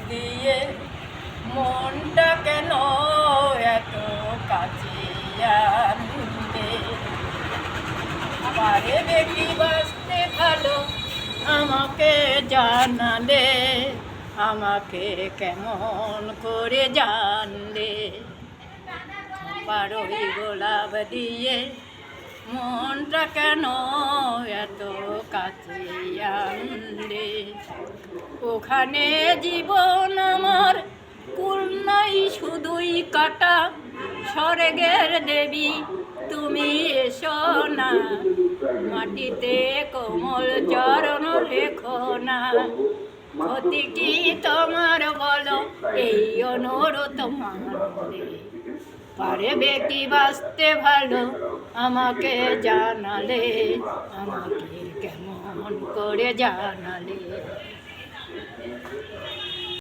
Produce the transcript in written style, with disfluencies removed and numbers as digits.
দিয়ে মনটা কেন এত কাছে আনবে? পারবে কি বাঁচতে ভালো আমাকে জানালে, আমাকে কেমন করে জানলে? পারোই গোলাপ দিয়ে মনটা কেন এত কাছে আনলে? ওখানে জীবন আমার কুল নাই শুধুই কাটা, স্বর্গের দেবী তুমি এসো না, মাটিতে কোমল চরণ রেখো না। ক্ষতি কি তোমার বলো এই অনুরোধ মানলে? পারবে কি বাঁচতে ভালো আমাকে জানালে, আমাকে কেমন করে জানালে?